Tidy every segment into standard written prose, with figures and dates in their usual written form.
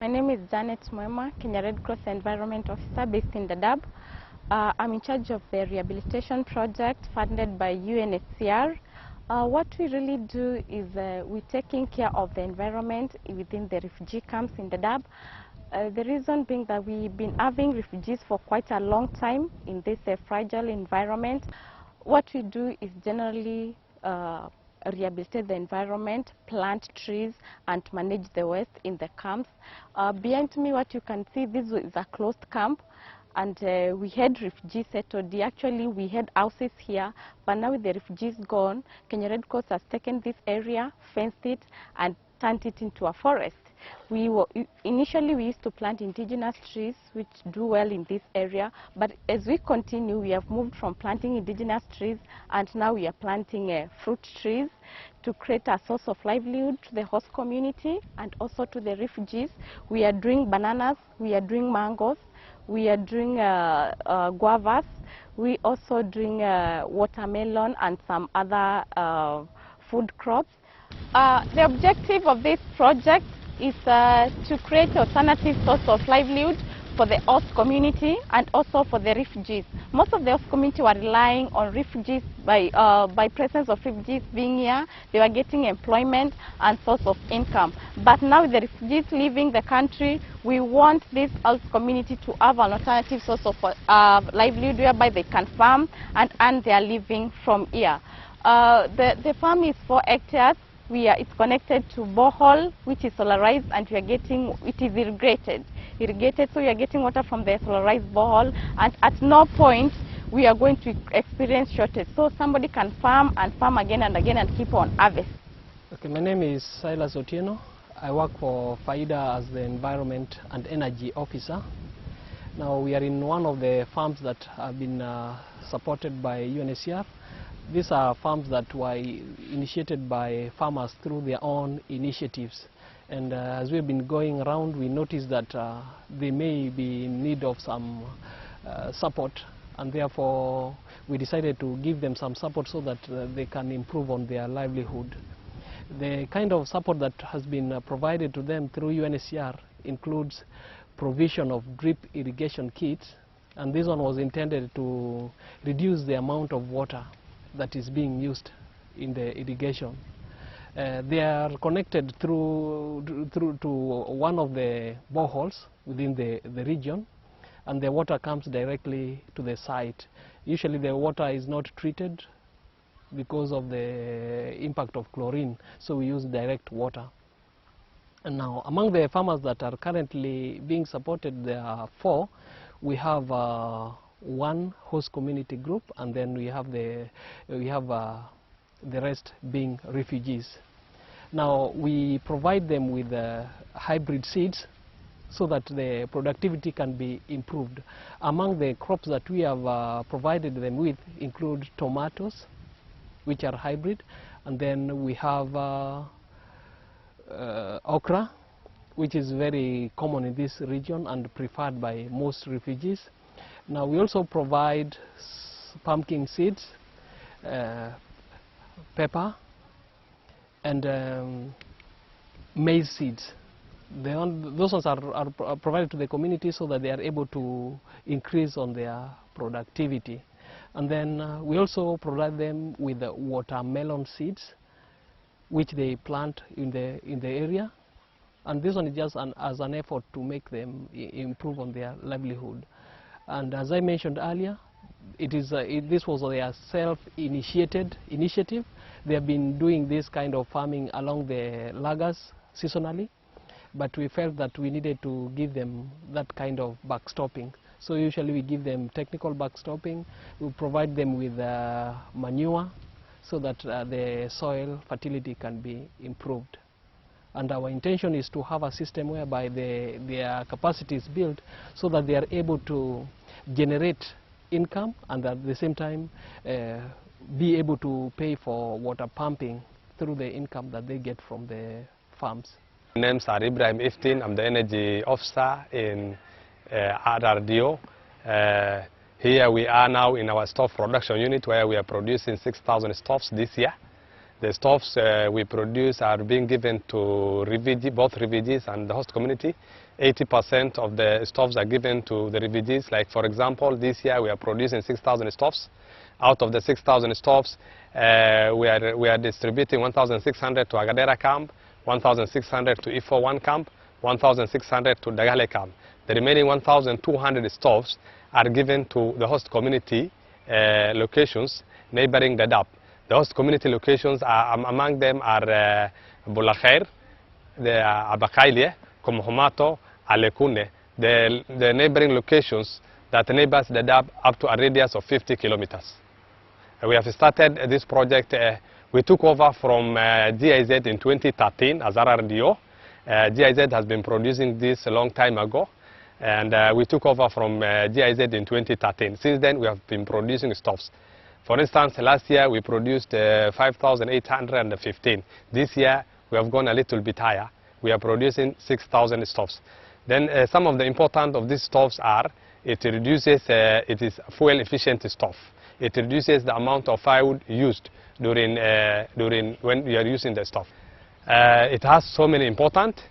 My name is Janet Mwema, Kenya Redcross Environment Officer based in Dhdhaab. I'm in charge of the rehabilitation project funded by UNHCR. What we really do is we're taking care of the environment within the refugee camps in Dhdhaab. The reason being that we've been having refugees for quite a long time in this fragile environment. What we do is generally rehabilitate the environment, plant trees, and manage the waste in the camps. Behind me, what you can see, this is a closed camp, and we had refugees settled. Actually, we had houses here, but now with the refugees gone, Kenya Redcross has taken this area, fenced it, and turned it into a forest. Initially, we used to plant indigenous trees, which do well in this area, but as we continue, we have moved from planting indigenous trees, and now we are planting fruit trees to create a source of livelihood to the host community and also to the refugees. We are doing bananas, we are doing mangoes, we are doing guavas, we also doing watermelon and some other food crops. The objective of this project is to create alternative source of livelihood for the host community and also for the refugees. Most of the host community were relying on refugees by presence of refugees being here. They were getting employment and source of income. But now with the refugees leaving the country, we want this host community to have an alternative source of livelihood whereby they can farm and earn their living from here. The farm is 4 hectares. It's connected to borehole, which is solarized, and it is irrigated, so we are getting water from the solarized borehole, and at no point we are going to experience shortage. So somebody can farm again and again and keep on harvest. Okay, my name is Silas Otieno. I work for Faida as the Environment and Energy Officer. Now we are in one of the farms that have been supported by UNHCR. These are farms that were initiated by farmers through their own initiatives. And as we've been going around, we noticed that they may be in need of some support. And therefore, we decided to give them some support so that they can improve on their livelihood. The kind of support that has been provided to them through UNHCR includes provision of drip irrigation kits. And this one was intended to reduce the amount of water that is being used in the irrigation. They are connected through to one of the boreholes within the region, and the water comes directly to the site. Usually the water is not treated because of the impact of chlorine, so we use direct water. And now among the farmers that are currently being supported, there are 4. We have one host community group, and then we have the rest being refugees. Now we provide them with hybrid seeds so that the productivity can be improved. Among the crops that we have provided them with include tomatoes, which are hybrid, and then we have okra, which is very common in this region and preferred by most refugees. Now we also provide pumpkin seeds, pepper, and maize seeds. Those ones are provided to the community so that they are able to increase on their productivity. And then we also provide them with watermelon seeds, which they plant in the area. And this one is just as an effort to make them improve on their livelihood. And as I mentioned earlier, this was their self-initiated initiative. They have been doing this kind of farming along the lagers seasonally, but we felt that we needed to give them that kind of backstopping. So usually we give them technical backstopping. We provide them with manure so that the soil fertility can be improved. And our intention is to have a system whereby their capacity is built so that they are able to generate income and at the same time be able to pay for water pumping through the income that they get from the farms. My names are Ibrahim Iftin. I'm the energy officer in Rdo. Here we are now in our stove production unit where we are producing 6,000 stoves this year. The stoves we produce are being given to both refugees and the host community. 80% of the stoves are given to the refugees. Like for example, this year we are producing 6,000 stoves. Out of the 6,000 stoves, we are distributing 1,600 to Agadera camp, 1,600 to Ifo 1 camp, 1,600 to Dagale camp. The remaining 1,200 stoves are given to the host community locations neighboring Dhdhaab. The host community locations among them are Bulakhair, the Abakailie, Komhomato, Alekune, the neighboring locations that neighbors Dhdhaab up to a radius of 50 kilometers. We have started this project. We took over from GIZ in 2013 as RRDO. GIZ has been producing this a long time ago, and we took over from GIZ in 2013. Since then, we have been producing stoves. For instance, last year we produced 5,815. This year, we have gone a little bit higher. We are producing 6,000 stoves. Then some of the important of these stoves are, it reduces, it is fuel efficient stove. It reduces the amount of firewood used during when you are using the stove. It has so many important.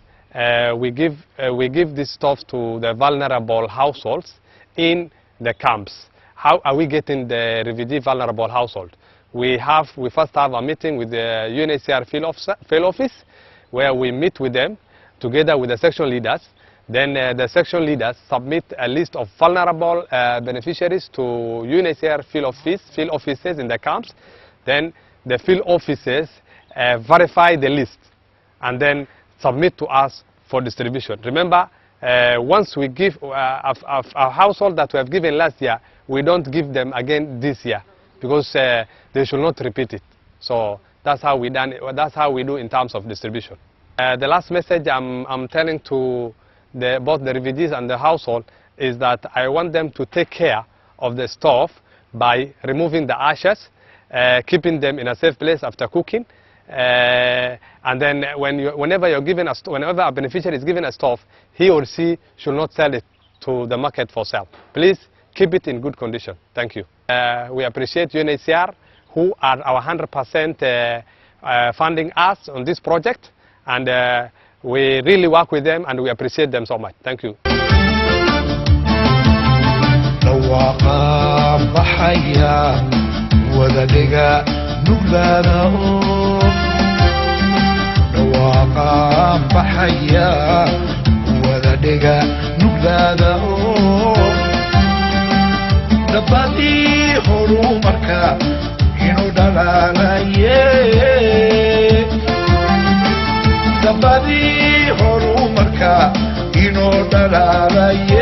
We give this stuff to the vulnerable households in the camps. How are we getting the refugee vulnerable household? We first have a meeting with the UNHCR field office, where we meet with them together with the section leaders. Then the section leaders submit a list of vulnerable beneficiaries to UNHCR field offices in the camps. Then the field offices verify the list and then submit to us for distribution. Remember, once we give a household that we have given last year, we don't give them again this year because they should not repeat it. So that's how we do in terms of distribution. The last message I'm telling to both the refugees and the household is that I want them to take care of the stove by removing the ashes, keeping them in a safe place after cooking, and then whenever a beneficiary is given a stove, he or she should not sell it to the market for sale. Please keep it in good condition. Thank you. We appreciate UNHCR, who are our 100% funding us on this project, and we really work with them and we appreciate them so much. Thank you. Dabadi horumarka ino dhalaalaya